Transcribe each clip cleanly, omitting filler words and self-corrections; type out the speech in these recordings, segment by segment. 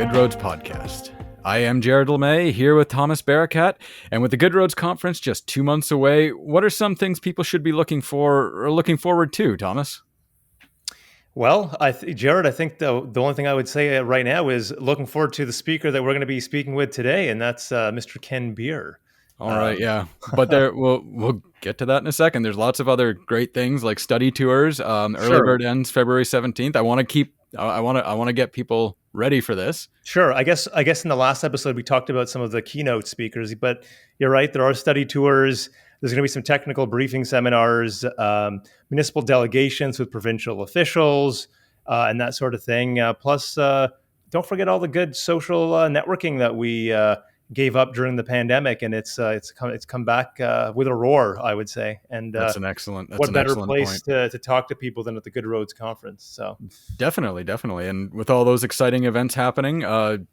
Good Roads Podcast. I am Jared LeMay here with Thomas Barakat, and with the Good Roads Conference just 2 months away, what are some things people should be looking for or looking forward to, Thomas? Well, Jared, I think the only thing I would say right now is looking forward to the speaker that we're going to be speaking with today, and that's Mr. Kenn Beer. All right, yeah, but we'll get to that in a second. There's lots of other great things like study tours. Early bird ends February 17th. I want to get people ready for this. Sure. I guess in the last episode we talked about some of the keynote speakers, but you're right. There are study tours. There's going to be some technical briefing seminars, municipal delegations with provincial officials, and that sort of thing. Plus, don't forget all the good social networking that we gave up during the pandemic, and it's come back with a roar, I would say. And that's an excellent place point. to talk to people than at the Good Roads Conference. So definitely, and with all those exciting events happening,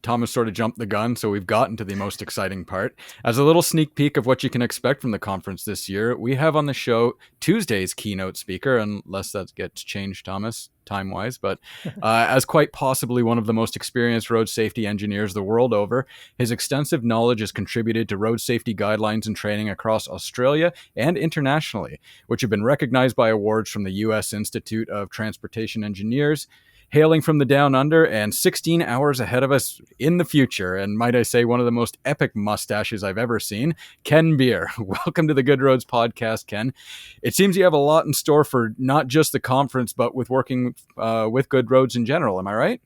Thomas sort of jumped the gun, so we've gotten to the most exciting part. As a little sneak peek of what you can expect from the conference this year, we have on the show Tuesday's keynote speaker, unless that gets changed, Thomas, time-wise, but as quite possibly one of the most experienced road safety engineers the world over. His extensive knowledge has contributed to road safety guidelines and training across Australia and internationally, which have been recognized by awards from the U.S. Institute of Transportation Engineers, hailing from the down under and 16 hours ahead of us in the future. And might I say, one of the most epic mustaches I've ever seen, Kenn Beer. Welcome to the Good Roads Podcast, Kenn. It seems you have a lot in store for not just the conference, but with working with Good Roads in general. Am I right?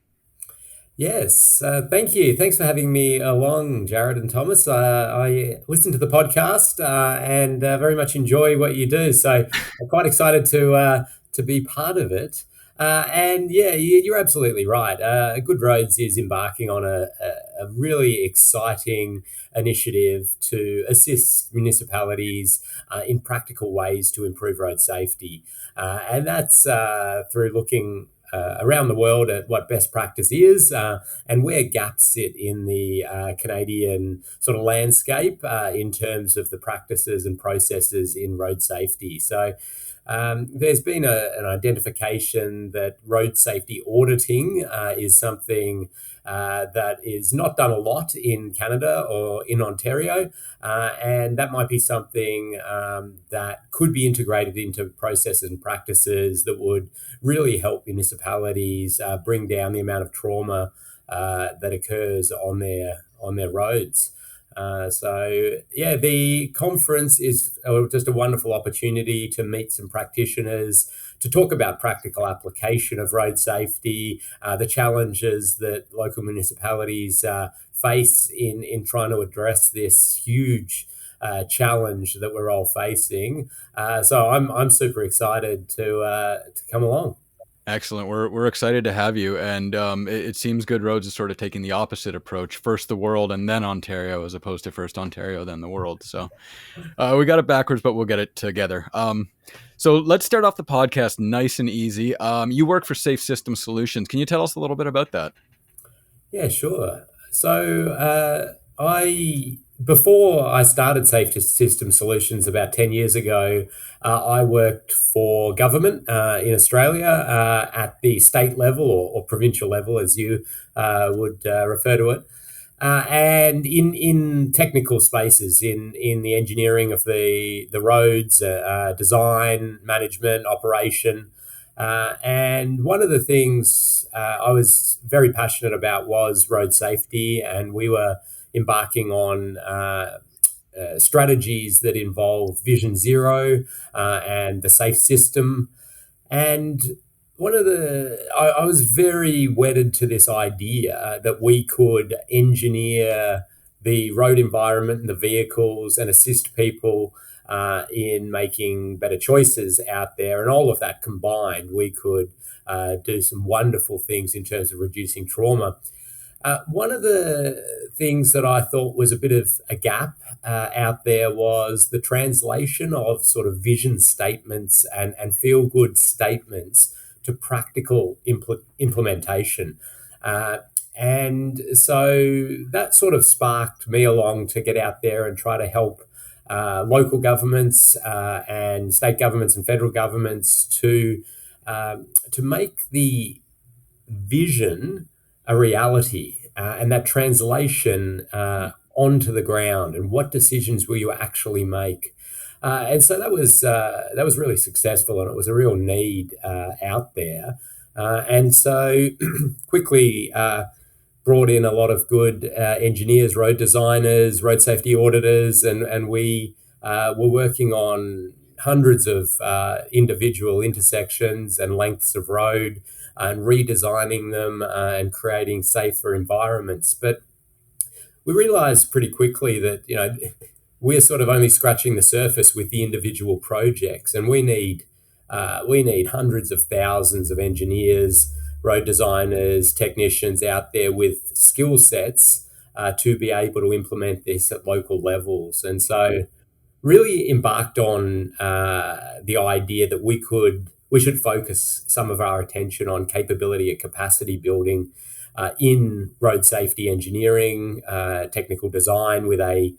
Yes, thank you. Thanks for having me along, Jared and Thomas. I listen to the podcast and very much enjoy what you do. So I'm quite excited to be part of it. And yeah, you're absolutely right. Good Roads is embarking on a really exciting initiative to assist municipalities in practical ways to improve road safety. And that's through looking around the world at what best practice is and where gaps sit in the Canadian sort of landscape in terms of the practices and processes in road safety. So there's been an identification that road safety auditing is something that is not done a lot in Canada or in Ontario, and that might be something that could be integrated into processes and practices that would really help municipalities bring down the amount of trauma that occurs on their roads. The conference is just a wonderful opportunity to meet some practitioners, to talk about practical application of road safety, the challenges that local municipalities face in trying to address this huge challenge that we're all facing. So I'm super excited to come along. Excellent. We're excited to have you. And it seems Good Roads is sort of taking the opposite approach, first the world and then Ontario, as opposed to first Ontario, then the world. So we got it backwards, but we'll get it together. So let's start off the podcast nice and easy. You work for Safe System Solutions. Can you tell us a little bit about that? Yeah, sure. So before I started Safe System Solutions about 10 years ago, I worked for government in Australia at the state level or provincial level, as you would refer to it, and in technical spaces, in the engineering of the roads, design, management, operation. And one of the things I was very passionate about was road safety, and we were embarking on strategies that involve Vision Zero and the safe system. And I was very wedded to this idea that we could engineer the road environment and the vehicles and assist people in making better choices out there. And all of that combined, we could do some wonderful things in terms of reducing trauma. One of the things that I thought was a bit of a gap out there was the translation of sort of vision statements and feel-good statements to practical implementation. And so that sort of sparked me along to get out there and try to help local governments and state governments and federal governments to make the vision a reality. and that translation onto the ground, and what decisions will you actually make. And so that was really successful, and it was a real need out there. And so quickly brought in a lot of good engineers, road designers, road safety auditors, and we were working on hundreds of individual intersections and lengths of road and redesigning them and creating safer environments. But we realized pretty quickly that, we're sort of only scratching the surface with the individual projects, and we need hundreds of thousands of engineers, road designers, technicians out there with skill sets to be able to implement this at local levels. And so really embarked on the idea that we should focus some of our attention on capability and capacity building in road safety engineering, technical design with a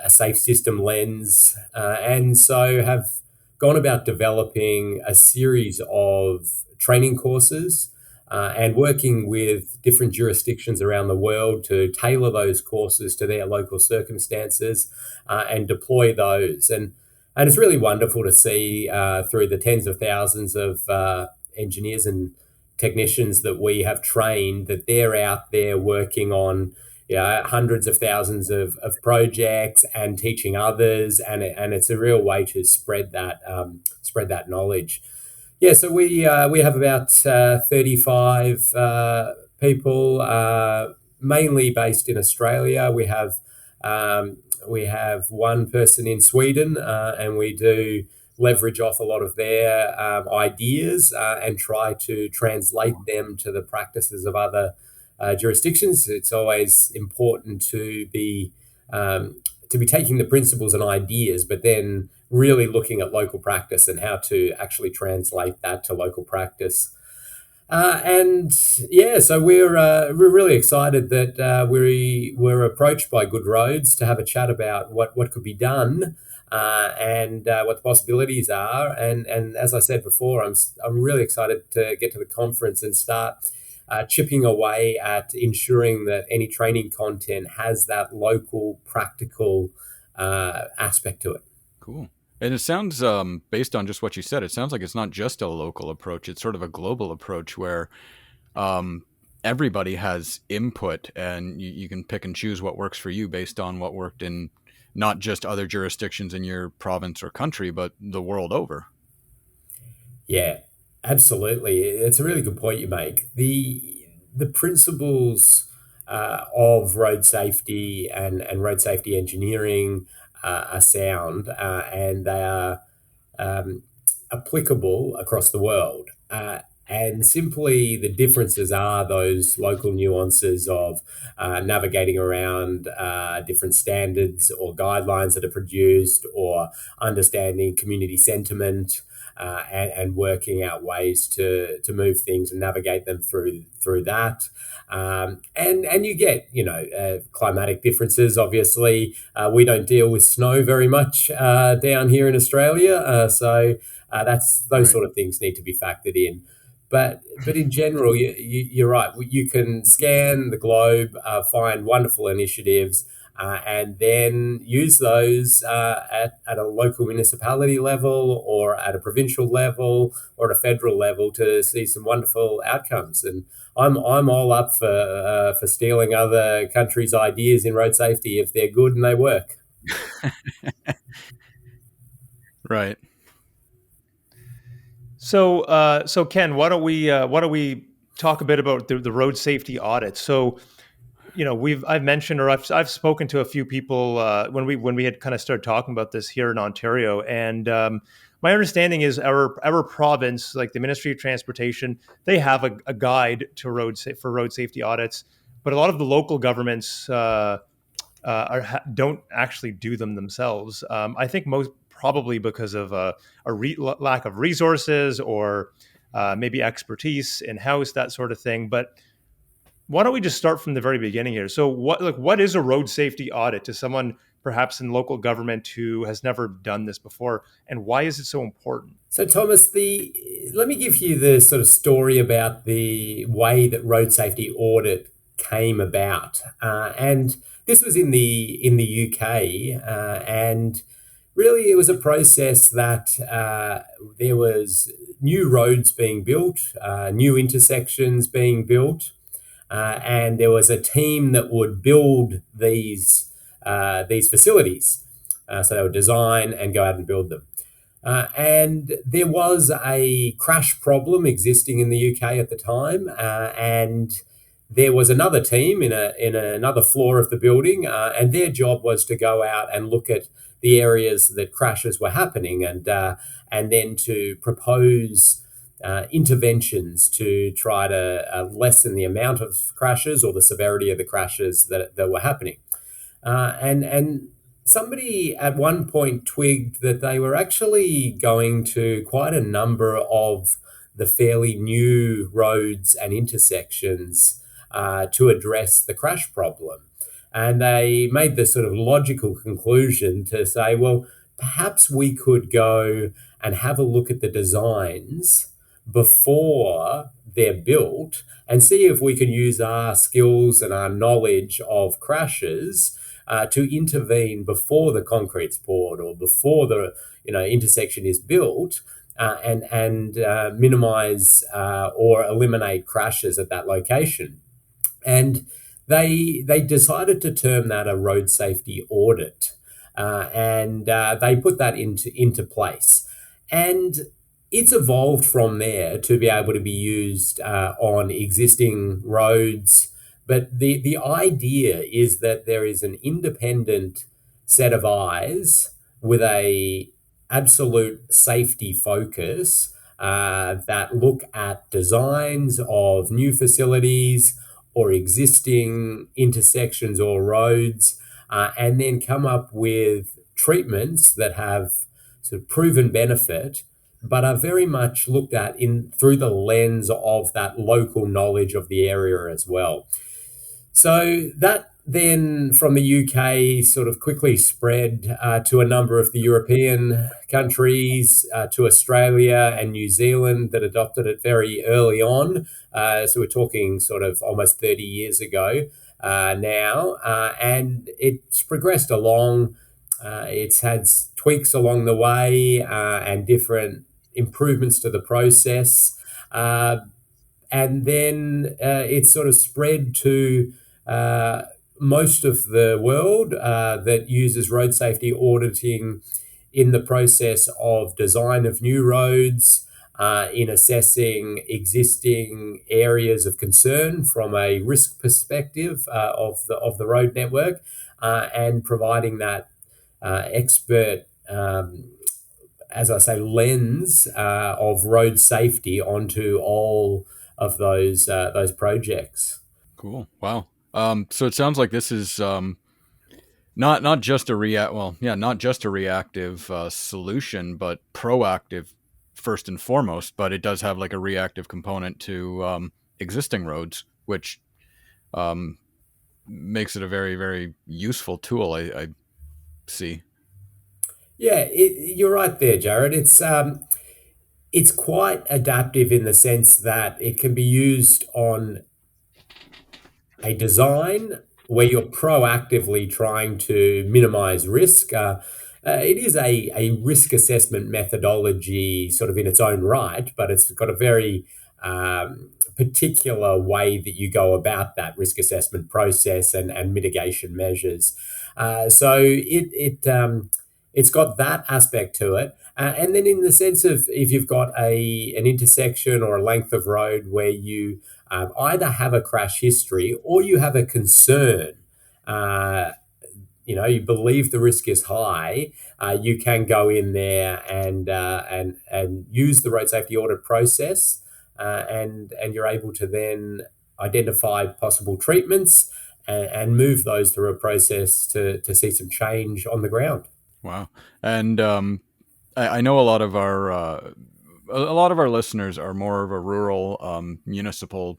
safe system lens, and so have gone about developing a series of training courses and working with different jurisdictions around the world to tailor those courses to their local circumstances and deploy those. And it's really wonderful to see through the tens of thousands of engineers and technicians that we have trained that they're out there working on hundreds of thousands of projects and teaching others, and it's a real way to spread that knowledge. Yeah, so we have about 35 people, mainly based in Australia. We have one person in Sweden, and we do leverage off a lot of their ideas and try to translate them to the practices of other jurisdictions. It's always important to be taking the principles and ideas, but then really looking at local practice and how to actually translate that to local practice. And yeah, so we're really excited that we were approached by Good Roads to have a chat about what could be done and what the possibilities are. And as I said before, I'm really excited to get to the conference and start chipping away at ensuring that any training content has that local, practical aspect to it. Cool. And it sounds, based on just what you said, it sounds like it's not just a local approach. It's sort of a global approach where everybody has input, and you can pick and choose what works for you based on what worked in not just other jurisdictions in your province or country, but the world over. Yeah, absolutely. It's a really good point you make. The principles of road safety and road safety engineering are sound, and they are applicable across the world. And simply the differences are those local nuances of navigating around different standards or guidelines that are produced, or understanding community sentiment and working out ways to move things and navigate them through that. And you get, climatic differences. Obviously, we don't deal with snow very much down here in Australia, so that's those Right. sort of things need to be factored in. But in general, you're right. You can scan the globe, find wonderful initiatives, and then use those at a local municipality level, or at a provincial level, or at a federal level to see some wonderful outcomes. And I'm all up for stealing other countries' ideas in road safety if they're good and they work. Right. So Kenn, why don't we talk a bit about the road safety audit? So, I've mentioned, or I've spoken to a few people when we had kind of started talking about this here in Ontario, and my understanding is our province, like the Ministry of Transportation, they have a guide to for road safety audits, but a lot of the local governments don't actually do them themselves. I think most probably because of lack of resources, or maybe expertise in house, that sort of thing. But why don't we just start from the very beginning here? So what is a road safety audit to someone perhaps in local government who has never done this before, and why is it so important? So, Thomas, let me give you the sort of story about the way that road safety audit came about, and this was in the UK, and really it was a process that there was new roads being built, new intersections being built, and there was a team that would build these facilities. So they would design and go out and build them. And there was a crash problem existing in the UK at the time, and there was another team in another floor of the building, and their job was to go out and look at the areas that crashes were happening, and then to propose interventions to try to lessen the amount of crashes or the severity of the crashes that were happening. And somebody at one point twigged that they were actually going to quite a number of the fairly new roads and intersections to address the crash problem. And they made the sort of logical conclusion to say, well, perhaps we could go and have a look at the designs before they're built and see if we can use our skills and our knowledge of crashes to intervene before the concrete's poured or before the intersection is built, and minimize or eliminate crashes at that location. And they decided to term that a road safety audit, and they put that into place. And it's evolved from there to be able to be used on existing roads. But the idea is that there is an independent set of eyes with a absolute safety focus that look at designs of new facilities or existing intersections or roads, and then come up with treatments that have sort of proven benefit, but are very much looked at through the lens of that local knowledge of the area as well. So that then from the UK sort of quickly spread to a number of the European countries, to Australia and New Zealand that adopted it very early on. So we're talking sort of almost 30 years ago now, and it's progressed along. It's had tweaks along the way and different improvements to the process. And then it's sort of spread to most of the world that uses road safety auditing in the process of design of new roads, in assessing existing areas of concern from a risk perspective of the road network, and providing that expert, as I say, lens of road safety onto all of those projects. Cool. Wow. So it sounds like this is not just a reactive solution, but proactive first and foremost. But it does have like a reactive component to existing roads, which makes it a very, very useful tool. I see. Yeah, you're right there, Jared. It's quite adaptive in the sense that it can be used on a design where you're proactively trying to minimize risk. It is a risk assessment methodology sort of in its own right, but it's got a very particular way that you go about that risk assessment process and mitigation measures. So it's got that aspect to it. And then in the sense of if you've got an intersection or a length of road where you either have a crash history or you have a concern, you believe the risk is high, you can go in there and use the road safety audit process, and you're able to then identify possible treatments and move those through a process to see some change on the ground. Wow. And I know a lot of our listeners are more of a rural municipal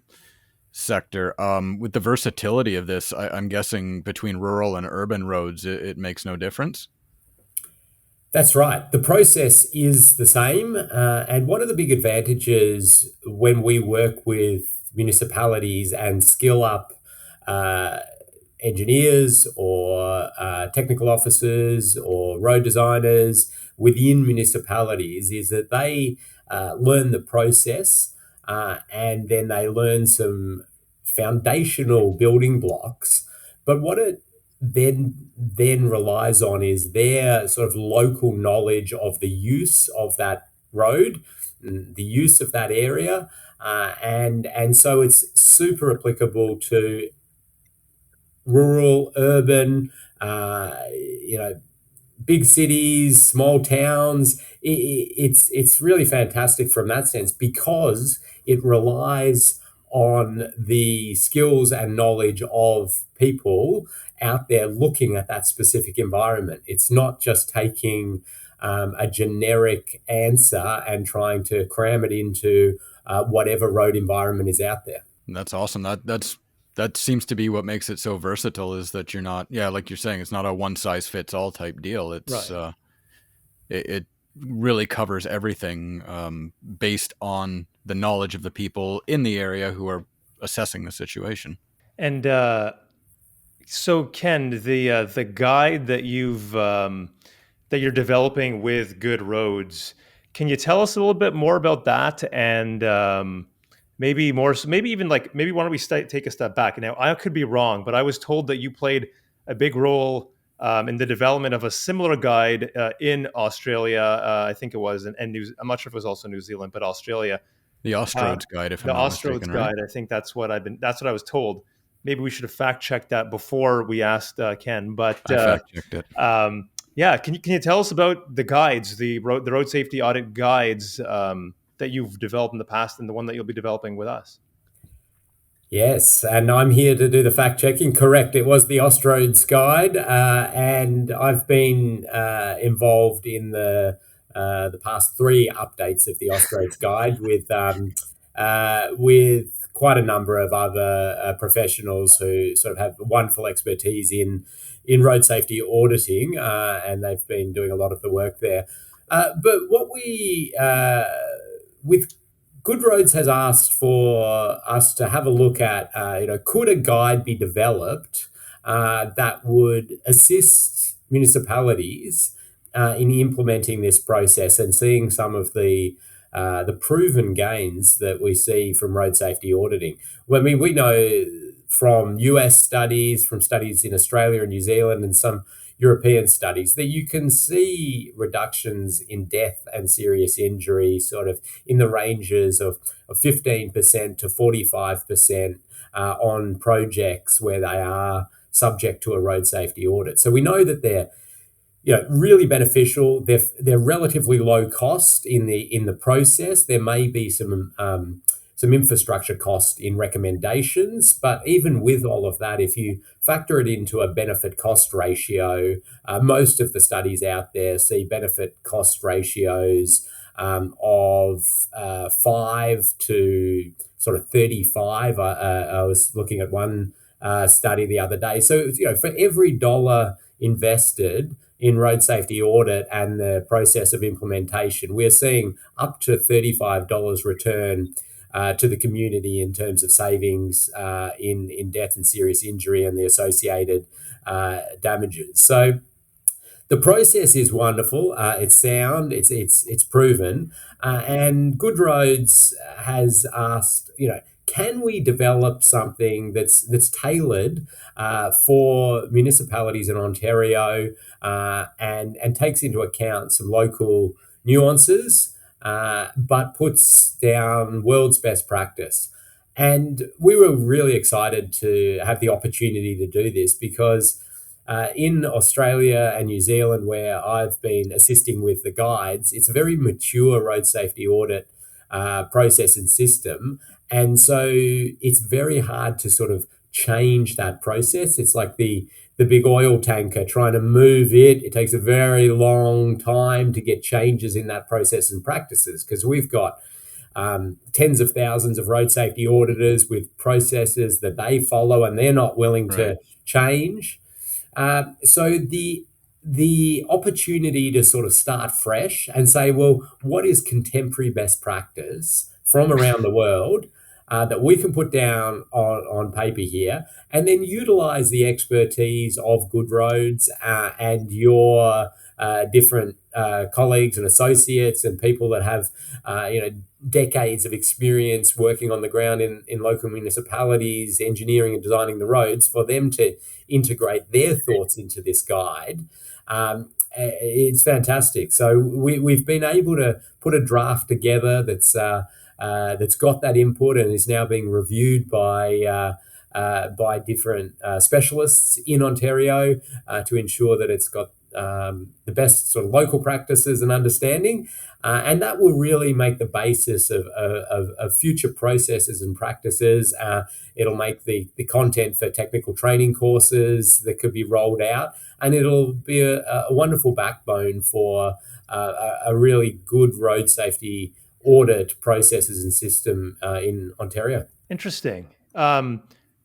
sector. With the versatility of this, I'm guessing between rural and urban roads, it makes no difference. That's right. The process is the same. And one of the big advantages when we work with municipalities and skill up engineers or technical officers or road designers within municipalities is that they learn the process and then they learn some foundational building blocks. But what it then relies on is their sort of local knowledge of the use of that road, the use of that area, and so it's super applicable to rural, urban, you know, big cities, small towns. It's really fantastic from that sense because it relies on the skills and knowledge of people out there looking at that specific environment. It's not just taking a generic answer and trying to cram it into whatever road environment is out there. That's awesome. That seems to be what makes it so versatile, is that you're not, yeah, like you're saying, it's not a one size fits all type deal. It's Right. it really covers everything, based on the knowledge of the people in the area who are assessing the situation. And so, Ken, the guide that you're developing with Good Roads, can you tell us a little bit more about that? And maybe more, so maybe even like, maybe why don't we take a step back? Now, I could be wrong, but I was told that you played a big role in the development of a similar guide in Australia. I think it was, and I'm not sure if it was also New Zealand, but Australia. The Uh, Ostroads guide, if I'm the not Ostroads mistaken, right? guide. I think that's what I was told. Maybe we should have fact checked that before we asked Ken. But I fact checked it. yeah, can you tell us about the guides, the road safety audit guides that you've developed in the past, and the one that you'll be developing with us? Yes, and I'm here to do the fact checking. Correct, it was the Ostroads Guide, and I've been involved in the past three updates of the Ostroads Guide with quite a number of other professionals who sort of have wonderful expertise in road safety auditing, and they've been doing a lot of the work there. But what we with Good Roads has asked for us to have a look at, could a guide be developed that would assist municipalities in implementing this process and seeing some of the proven gains that we see from road safety auditing. Well, I mean, we know from US studies, from studies in Australia and New Zealand, and some European studies that you can see reductions in death and serious injury sort of in the ranges of 15% to 45% on projects where they are subject to a road safety audit. So we know that they're really beneficial. They're relatively low cost in the process. There may be some infrastructure cost in recommendations, but even with all of that, if you factor it into a benefit cost ratio, most of the studies out there see benefit cost ratios of 5 to sort of 35. I was looking at one study the other day. So for every dollar invested in road safety audit and the process of implementation, we're seeing up to $35 return to the community in terms of savings in death and serious injury and the associated damages. So the process is wonderful. It's sound. It's proven. And Good Roads has asked, can we develop something that's tailored for municipalities in Ontario and takes into account some local nuances, but puts down world's best practice. And we were really excited to have the opportunity to do this because in Australia and New Zealand, where I've been assisting with the guides, it's a very mature road safety audit process and system. And so it's very hard to sort of change that process. It's like the big oil tanker trying to move it. It takes a very long time to get changes in that process and practices because we've got tens of thousands of road safety auditors with processes that they follow and they're not willing Right. to change. So the opportunity to sort of start fresh and say, well, what is contemporary best practice from around the world, that we can put down on paper here, and then utilize the expertise of Good Roads and your different colleagues and associates and people that have decades of experience working on the ground in local municipalities, engineering and designing the roads, for them to integrate their thoughts into this guide. It's fantastic. So we've been able to put a draft together that's got that input and is now being reviewed by different specialists in Ontario to ensure that it's got the best sort of local practices and understanding. And that will really make the basis of future processes and practices. It'll make the content for technical training courses that could be rolled out. And it'll be a wonderful backbone for a really good road safety audit processes and system in Ontario. Interesting.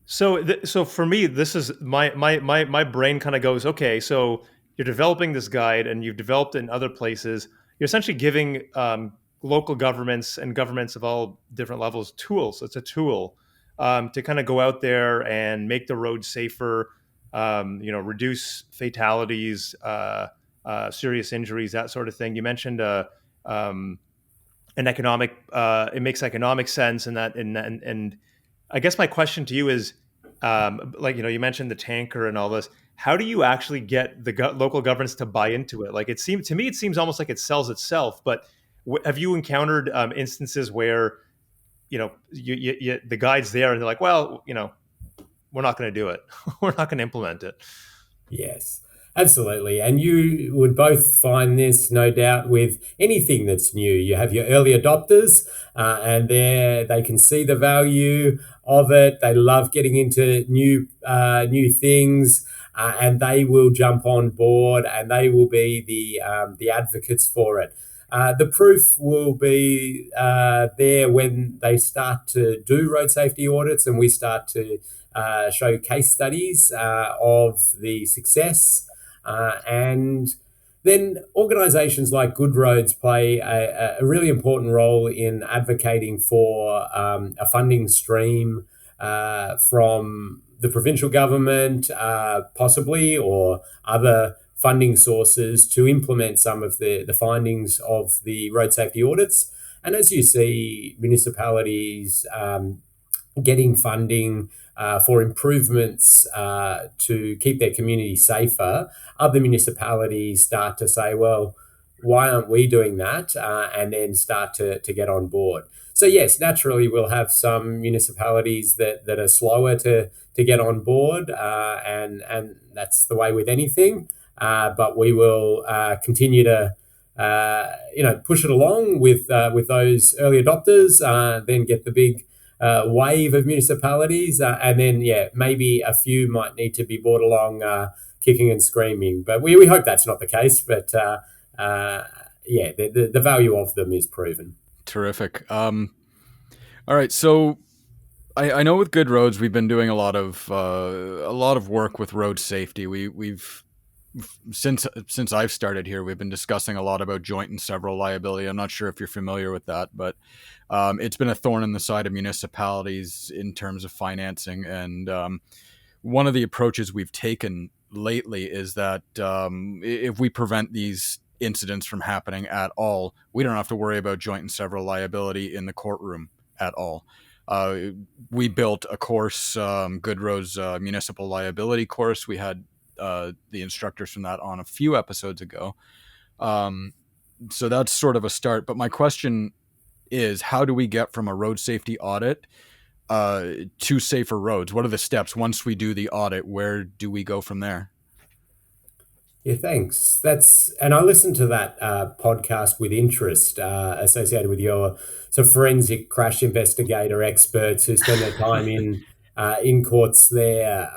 So for me, this is my brain kind of goes, okay, so you're developing this guide and you've developed it in other places. You're essentially giving local governments and governments of all different levels tools. It's a tool to kind of go out there and make the roads safer, reduce fatalities, serious injuries, that sort of thing. You mentioned an economic, it makes economic sense, and I guess my question to you is, you mentioned the tanker and all this. How do you actually get the local governments to buy into it? Like, it seems almost like it sells itself. But have you encountered instances where, the guide's there and they're like, well, we're not going to do it. We're not going to implement it. Yes, absolutely. And you would both find this, no doubt, with anything that's new. You have your early adopters, and they can see the value of it. They love getting into new things, and they will jump on board, and they will be the advocates for it. The proof will be there when they start to do road safety audits, and we start to show case studies of the success. And then organisations like Good Roads play a really important role in advocating for a funding stream from the provincial government, possibly, or other funding sources to implement some of the findings of the road safety audits. And as you see, municipalities getting funding for improvements to keep their community safer, other municipalities start to say, well, why aren't we doing that? And then start to get on board. So yes, naturally, we'll have some municipalities that are slower to get on board, and that's the way with anything. But we will continue to push it along with those early adopters, then get the big wave of municipalities, and then maybe a few might need to be brought along kicking and screaming. But we hope that's not the case. But the value of them is proven. Terrific. All right, so I know with Good Roads we've been doing a lot of work with road safety. We've since I've started here, we've been discussing a lot about joint and several liability. I'm not sure if you're familiar with that, but it's been a thorn in the side of municipalities in terms of financing. And one of the approaches we've taken lately is that if we prevent these incidents from happening at all, we don't have to worry about joint and several liability in the courtroom at all. We built a course, Good Roads Municipal Liability course. We had the instructors from that on a few episodes ago. So that's sort of a start. But my question is, how do we get from a road safety audit to safer roads? What are the steps once we do the audit? Where do we go from there? Yeah, thanks. And I listened to that podcast with interest associated with your forensic crash investigator experts who spend their time in courts there,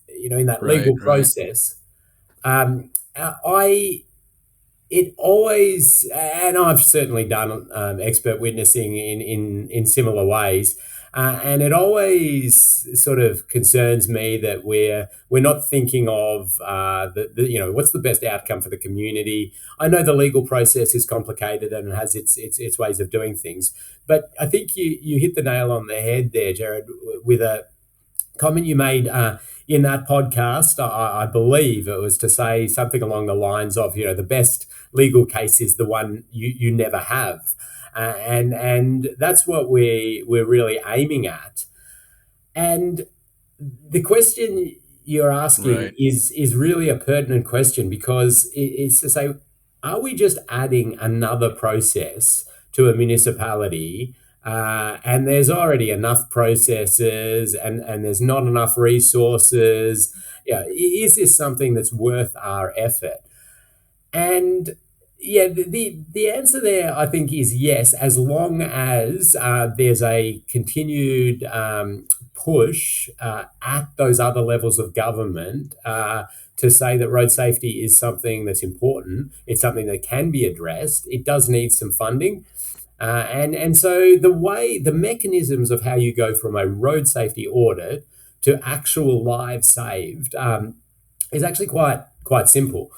in that legal process. It always, and I've certainly done expert witnessing in similar ways. And it always sort of concerns me that we're not thinking of what's the best outcome for the community. I know the legal process is complicated and it has its ways of doing things, but I think you hit the nail on the head there, Jared, with a comment you made in that podcast. I believe it was to say something along the lines of, the best legal case is the one you never have. And that's what we're really aiming at. And the question you're asking Right. is really a pertinent question, because it's to say, are we just adding another process to a municipality, and there's already enough processes, and there's not enough resources? Is this something that's worth our effort? And yeah, the answer there, I think, is yes, as long as there's a continued push at those other levels of government to say that road safety is something that's important. It's something that can be addressed. It does need some funding. And so the mechanisms of how you go from a road safety audit to actual lives saved is actually quite simple.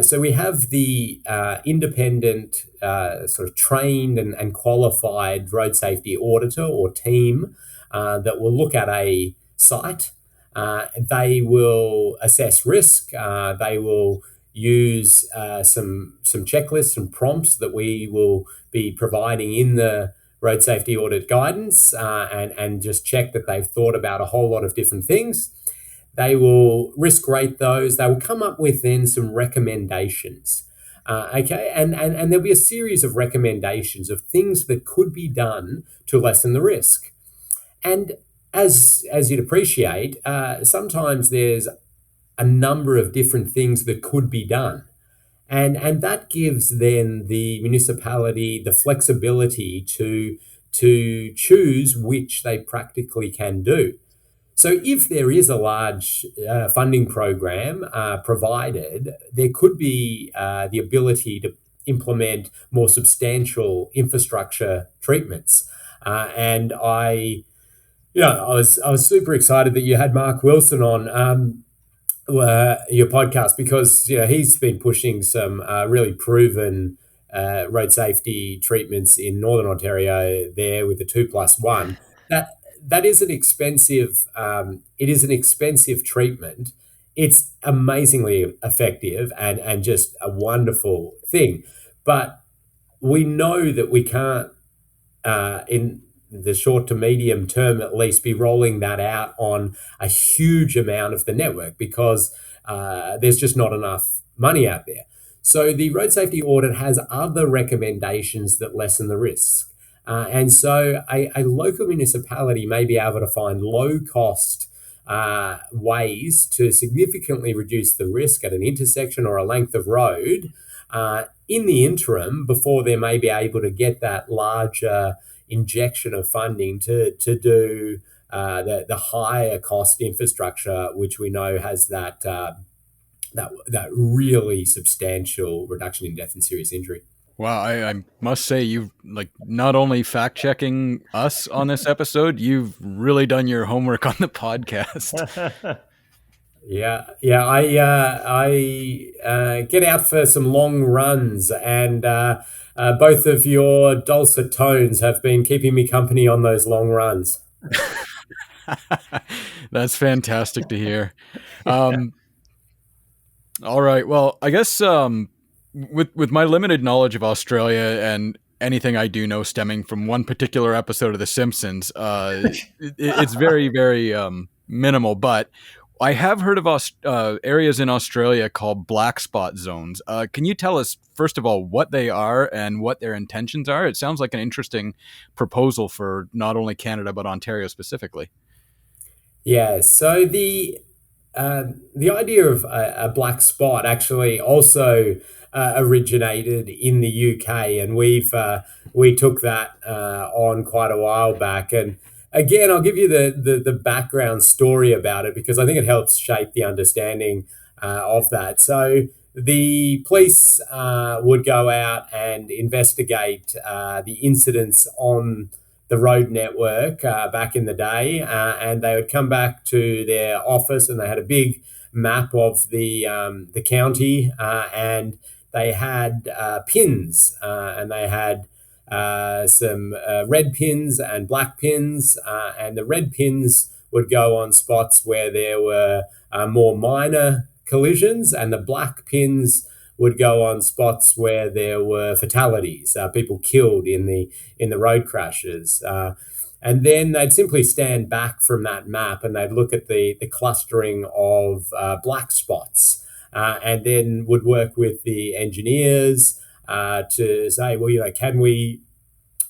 So we have the independent, sort of trained and qualified road safety auditor or team that will look at a site. They will assess risk. They will use some checklists and prompts that we will be providing in the road safety audit guidance, and just check that they've thought about a whole lot of different things. They will risk rate those. They will come up with then some recommendations. Okay, and there'll be a series of recommendations of things that could be done to lessen the risk. And as you'd appreciate, sometimes there's a number of different things that could be done. And that gives then the municipality the flexibility to choose which they practically can do. So if there is a large funding program provided, there could be the ability to implement more substantial infrastructure treatments. And I was super excited that you had Mark Wilson on your podcast, because he's been pushing some really proven road safety treatments in Northern Ontario there with the 2+1. That is an expensive. It is an expensive treatment. It's amazingly effective and just a wonderful thing, but we know that we can't, in the short to medium term at least, be rolling that out on a huge amount of the network, because there's just not enough money out there. So the road safety audit has other recommendations that lessen the risk. And so a local municipality may be able to find low cost ways to significantly reduce the risk at an intersection or a length of road in the interim, before they may be able to get that larger injection of funding to do the higher cost infrastructure, which we know has that really substantial reduction in death and serious injury. Wow, I must say, you've not only fact checking us on this episode, you've really done your homework on the podcast. Yeah. I get out for some long runs, and both of your dulcet tones have been keeping me company on those long runs. That's fantastic to hear. All right. Well, I guess with my limited knowledge of Australia and anything I do know stemming from one particular episode of The Simpsons, it's very, very minimal. But I have heard of areas in Australia called black spot zones. Can you tell us, first of all, what they are and what their intentions are? It sounds like an interesting proposal for not only Canada, but Ontario specifically. Yeah. So the idea of a black spot actually also originated in the UK, and we took that on quite a while back. And again, I'll give you the background story about it, because I think it helps shape the understanding of that. So the police would go out and investigate the incidents on the road network back in the day, and they would come back to their office, and they had a big map of the county, and they had pins, and they had some red pins and black pins, and the red pins would go on spots where there were more minor collisions, and the black pins would go on spots where there were fatalities, people killed in the road crashes. And then they'd simply stand back from that map and they'd look at the clustering of black spots, and then would work with the engineers to say, well, can we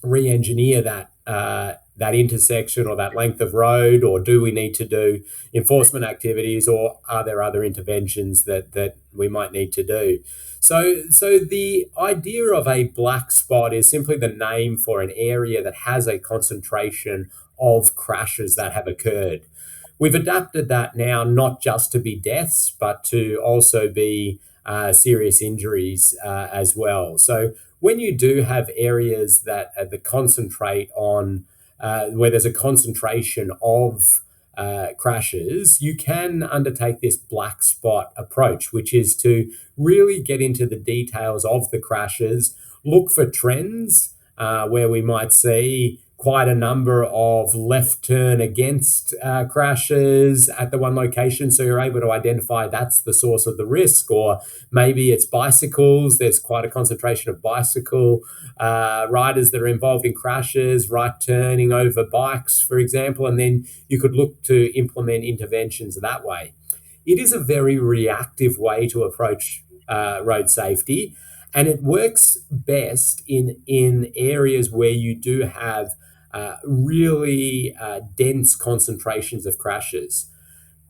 re-engineer that intersection or that length of road, or do we need to do enforcement activities, or are there other interventions that we might need to do? So the idea of a black spot is simply the name for an area that has a concentration of crashes that have occurred. We've adapted that now not just to be deaths, but to also be serious injuries as well. So when you do have areas that concentrate on where there's a concentration of crashes, you can undertake this black spot approach, which is to really get into the details of the crashes, look for trends where we might see quite a number of left turn against crashes at the one location. So you're able to identify that's the source of the risk, or maybe it's bicycles. There's quite a concentration of bicycle riders that are involved in crashes, right turning over bikes, for example, and then you could look to implement interventions that way. It is a very reactive way to approach road safety, and it works best in areas where you do have really dense concentrations of crashes.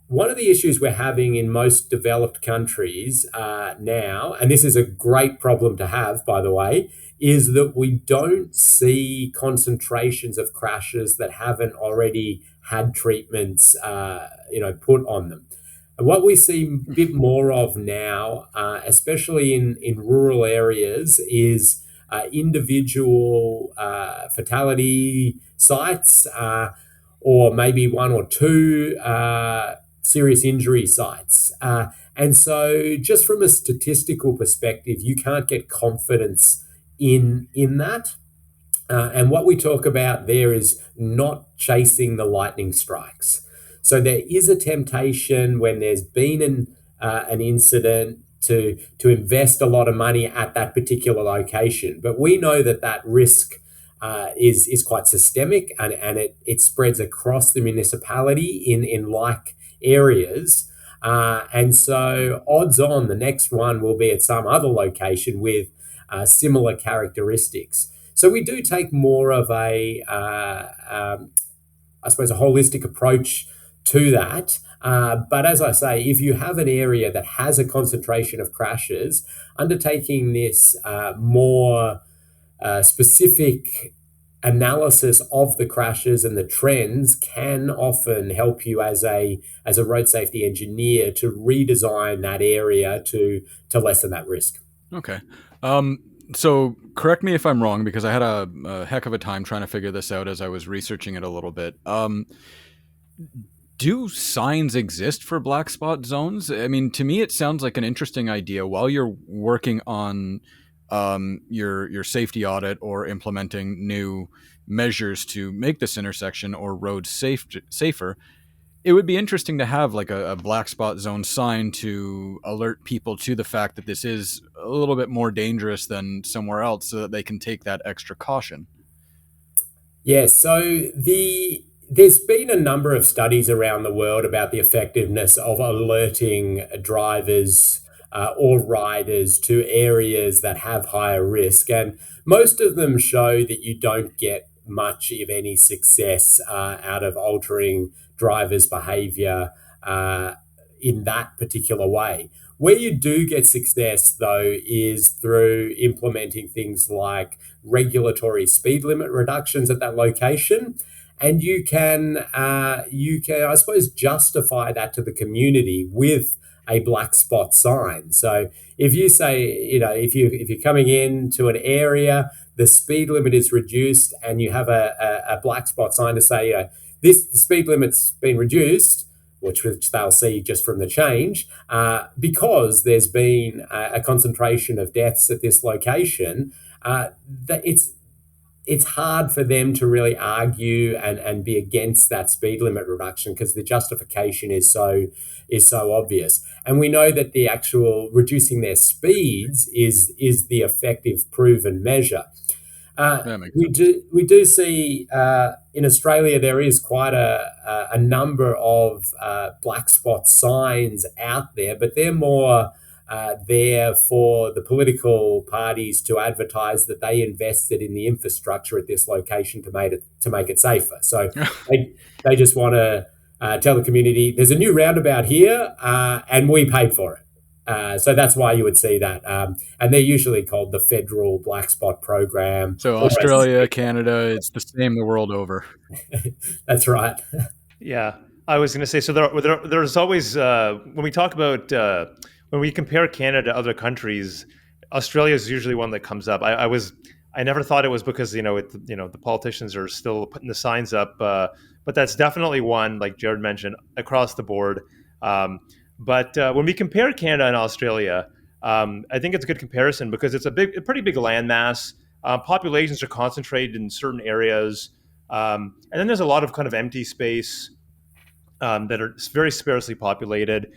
One of the issues we're having in most developed countries now, and this is a great problem to have, by the way, is that we don't see concentrations of crashes that haven't already had treatments, put on them. And what we see a bit more of now, especially in rural areas, is individual fatality sites, or maybe one or two serious injury sites. And so just from a statistical perspective, you can't get confidence in that. And what we talk about there is not chasing the lightning strikes. So there is a temptation when there's been an incident to invest a lot of money at that particular location. But we know that risk is quite systemic, and it spreads across the municipality in like areas. And so odds on the next one will be at some other location with similar characteristics. So we do take more of a holistic approach to that. But as I say, if you have an area that has a concentration of crashes, undertaking this more specific analysis of the crashes and the trends can often help you as a road safety engineer to redesign that area to lessen that risk. Okay. So correct me if I'm wrong, because I had a heck of a time trying to figure this out as I was researching it a little bit. Do signs exist for black spot zones? I mean, to me, it sounds like an interesting idea while you're working on your safety audit or implementing new measures to make this intersection or road safer. It would be interesting to have like a black spot zone sign to alert people to the fact that this is a little bit more dangerous than somewhere else, so that they can take that extra caution. Yeah, so there's been a number of studies around the world about the effectiveness of alerting drivers or riders to areas that have higher risk. And most of them show that you don't get much, if any, success out of altering drivers' behavior in that particular way. Where you do get success, though, is through implementing things like regulatory speed limit reductions at that location. And you can, I suppose, justify that to the community with a black spot sign. So if you say, if you're coming into an area, the speed limit is reduced and you have a black spot sign to say, this the speed limit's been reduced, which they'll see just from the change, because there's been a concentration of deaths at this location, that it's hard for them to really argue and be against that speed limit reduction because the justification is so obvious. And we know that the actual reducing their speeds is the effective proven measure. That makes sense. We do see in Australia there is quite a number of black spot signs out there, but they're more there for the political parties to advertise that they invested in the infrastructure at this location to make it safer. So they just want to tell the community there's a new roundabout here and we paid for it. So that's why you would see that. And they're usually called the Federal Black Spot Program. So Australia, Canada, it's the same the world over. That's right. Yeah, I was going to say, so there's always, when we talk about, when we compare Canada to other countries, Australia is usually one that comes up. I never thought it was because, the politicians are still putting the signs up, but that's definitely one, like Jared mentioned, across the board. But when we compare Canada and Australia, I think it's a good comparison because it's a pretty big landmass. Populations are concentrated in certain areas, and then there's a lot of kind of empty space that are very sparsely populated.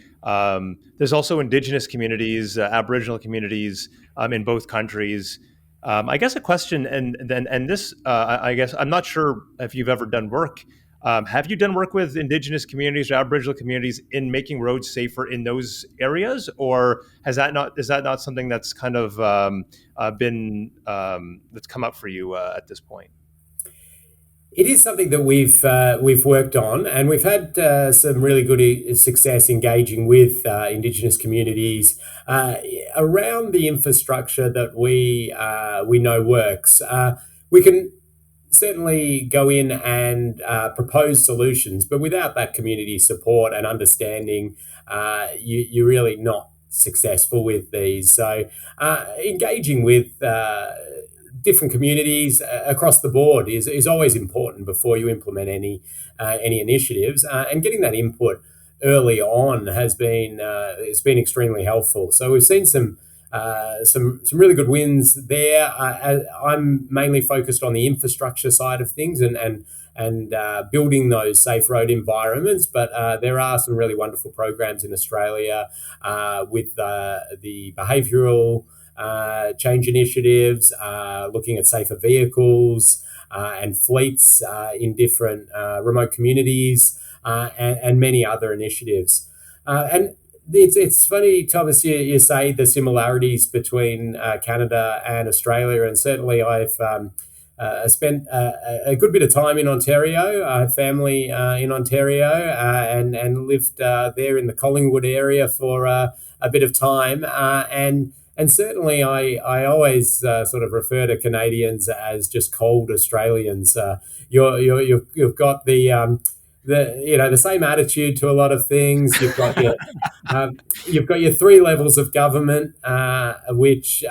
There's also Indigenous communities, Aboriginal communities in both countries. I guess a question, and this, I guess I'm not sure if you've ever done work. Have you done work with Indigenous communities or Aboriginal communities in making roads safer in those areas, or is that not something that's kind of been that's come up for you at this point? It is something that we've worked on, and we've had some really good success engaging with Indigenous communities around the infrastructure that we know works. We can certainly go in and propose solutions, but without that community support and understanding, you're really not successful with these. So engaging with different communities across the board is always important before you implement any initiatives, and getting that input early on has been it's been extremely helpful. So we've seen some really good wins there. I'm mainly focused on the infrastructure side of things and building those safe road environments. But there are some really wonderful programs in Australia with the behavioural change initiatives, looking at safer vehicles and fleets in different remote communities, and many other initiatives. And it's funny, Thomas, you say the similarities between Canada and Australia, and certainly I've spent a good bit of time in Ontario. I have family in Ontario and lived there in the Collingwood area for a bit of time, and certainly I always sort of refer to Canadians as just cold Australians. You've got the same attitude to a lot of things. You've got your three levels of government, which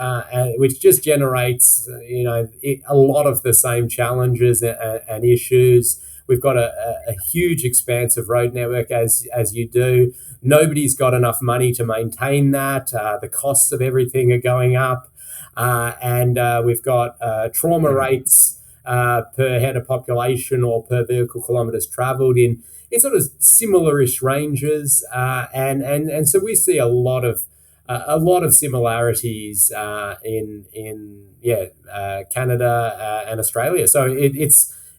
just generates a lot of the same challenges and issues. We've got a huge expanse of road network as you do. Nobody's got enough money to maintain that. The costs of everything are going up, and we've got trauma rates per head of population or per vehicle kilometres travelled in sort of similar-ish ranges, and so we see a lot of similarities in Canada and Australia. So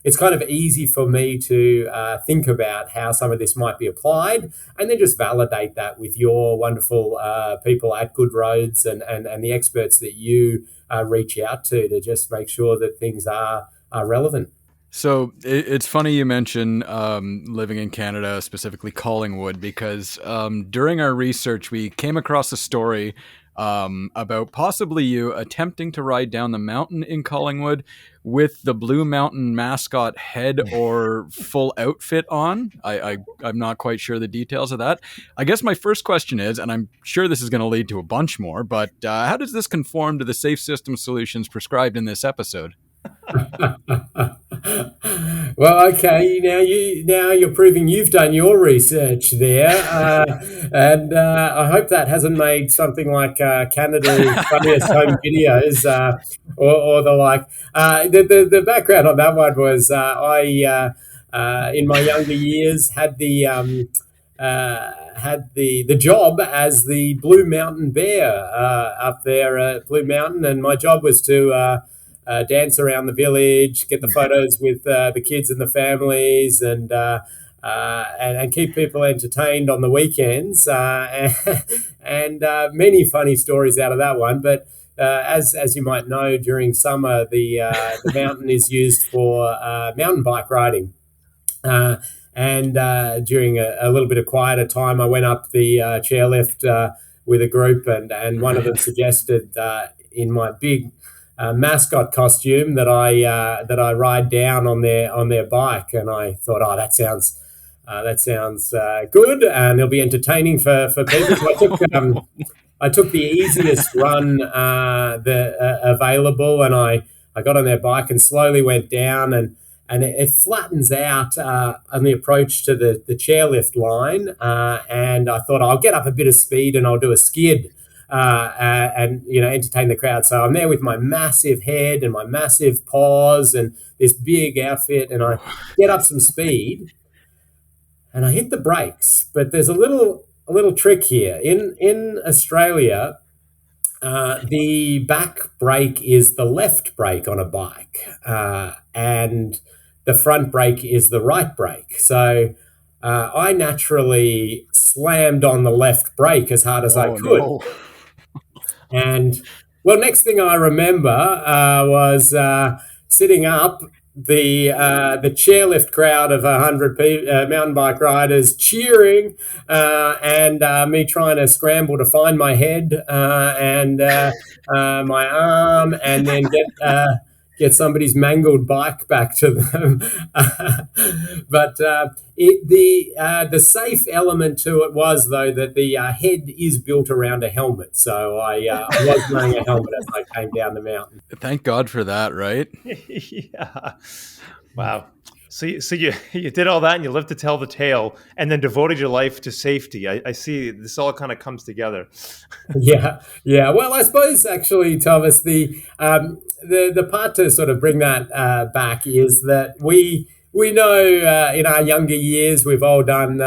it's kind of easy for me to think about how some of this might be applied, and then just validate that with your wonderful people at Good Roads and the experts that you reach out to just make sure that things are relevant. So it's funny you mention living in Canada, specifically Collingwood, because during our research, we came across a story about possibly you attempting to ride down the mountain in Collingwood with the Blue Mountain mascot head or full outfit on. I'm not quite sure the details of that. I guess my first question is, and I'm sure this is going to lead to a bunch more, but how does this conform to the safe system solutions prescribed in this episode? Well, okay. Now you're proving you've done your research there, and I hope that hasn't made something like Canada's funniest home videos or the like. The background on that one was I in my younger years had the job as the Blue Mountain Bear up there at Blue Mountain, and my job was to dance around the village, get the photos with the kids and the families, and keep people entertained on the weekends. And many funny stories out of that one. But as you might know, during summer the mountain is used for mountain bike riding. And during a little bit of quieter time, I went up the chairlift with a group, and one of them Right. suggested in my big mascot costume that I ride down on their bike, and I thought, oh, that sounds good, and it'll be entertaining for people. So I took the easiest run available, and I got on their bike and slowly went down, and it flattens out on the approach to the chairlift line. And I thought I'll get up a bit of speed and I'll do a skid and entertain the crowd. So I'm there with my massive head and my massive paws and this big outfit, and I get up some speed and I hit the brakes. But there's a little trick here. In Australia, the back brake is the left brake on a bike, and the front brake is the right brake. So I naturally slammed on the left brake as hard as I Oh could. no. And well, next thing I remember was sitting up, the chairlift crowd of 100 mountain bike riders cheering, and me trying to scramble to find my head and my arm, and then get somebody's mangled bike back to them. But the safe element to it was, though, that the head is built around a helmet, so I was wearing a helmet as I came down the mountain. Thank God for that, right? Yeah. Wow. So you did all that and you lived to tell the tale and then devoted your life to safety. I see this all kind of comes together. Yeah, yeah. Well, I suppose actually, Thomas, the part to sort of bring that back is that we know in our younger years we've all done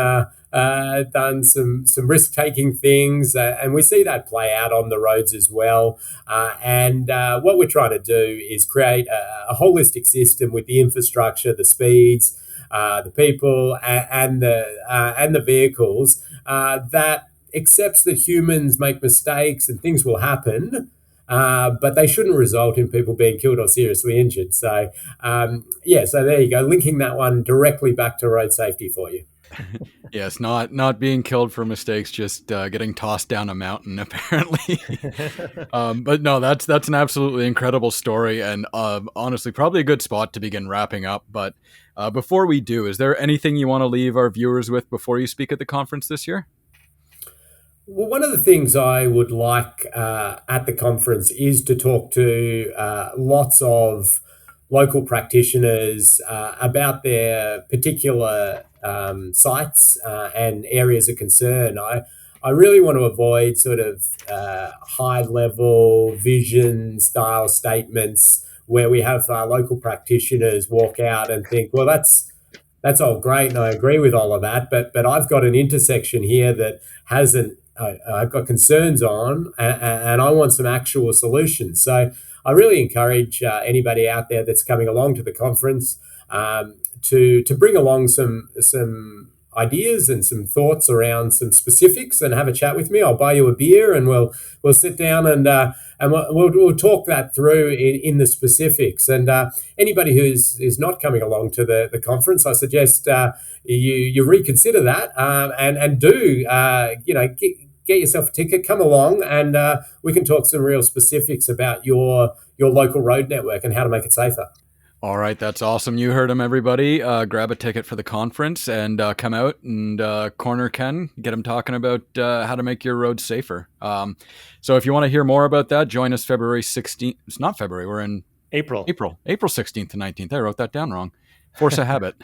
some risk taking things, and we see that play out on the roads as well. And what we're trying to do is create a holistic system with the infrastructure, the speeds, the people, and the vehicles that accepts that humans make mistakes and things will happen, but they shouldn't result in people being killed or seriously injured. So there you go, linking that one directly back to road safety for you. Yes, not being killed for mistakes, just getting tossed down a mountain, apparently. But no, that's an absolutely incredible story, and honestly, probably a good spot to begin wrapping up. But before we do, is there anything you want to leave our viewers with before you speak at the conference this year? Well, one of the things I would like at the conference is to talk to lots of local practitioners about their particular sites and areas of concern. I really want to avoid sort of high level vision style statements where we have local practitioners walk out and think, well, that's all great, and I agree with all of that, but I've got an intersection here that hasn't. I've got concerns on, and I want some actual solutions. So I really encourage anybody out there that's coming along to the conference to bring along some ideas and some thoughts around some specifics and have a chat with me. I'll buy you a beer and we'll sit down and we'll talk that through in the specifics. And anybody who's not coming along to the conference, I suggest you reconsider that and do get yourself a ticket, come along, and we can talk some real specifics about your local road network and how to make it safer. All right, that's awesome. You heard him, everybody. Grab a ticket for the conference and come out and corner Kenn, get him talking about how to make your roads safer. So if you want to hear more about that, join us February 16th. It's not February. We're in April 16th to 19th. I wrote that down wrong. Force a habit.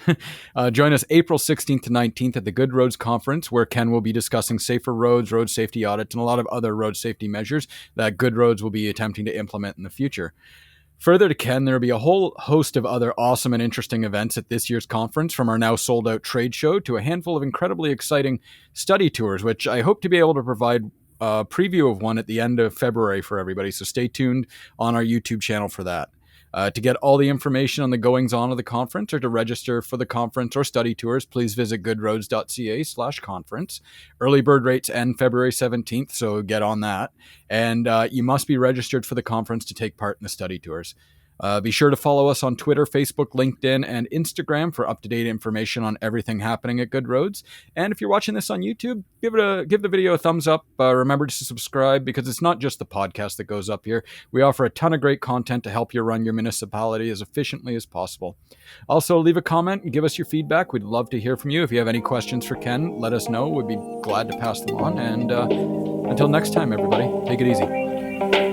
Join us April 16th to 19th at the Good Roads Conference, where Kenn will be discussing safer roads, road safety audits, and a lot of other road safety measures that Good Roads will be attempting to implement in the future. Further to Kenn, there will be a whole host of other awesome and interesting events at this year's conference, from our now sold-out trade show to a handful of incredibly exciting study tours, which I hope to be able to provide a preview of one at the end of February for everybody. So stay tuned on our YouTube channel for that. To get all the information on the goings-on of the conference or to register for the conference or study tours, please visit goodroads.ca/conference. Early bird rates end February 17th, so get on that. And you must be registered for the conference to take part in the study tours. Be sure to follow us on Twitter, Facebook, LinkedIn, and Instagram for up-to-date information on everything happening at Good Roads. And if you're watching this on YouTube, give the video a thumbs up. Remember to subscribe, because it's not just the podcast that goes up here. We offer a ton of great content to help you run your municipality as efficiently as possible. Also, leave a comment and give us your feedback. We'd love to hear from you. If you have any questions for Kenn, let us know. We'd be glad to pass them on. And until next time, everybody, take it easy.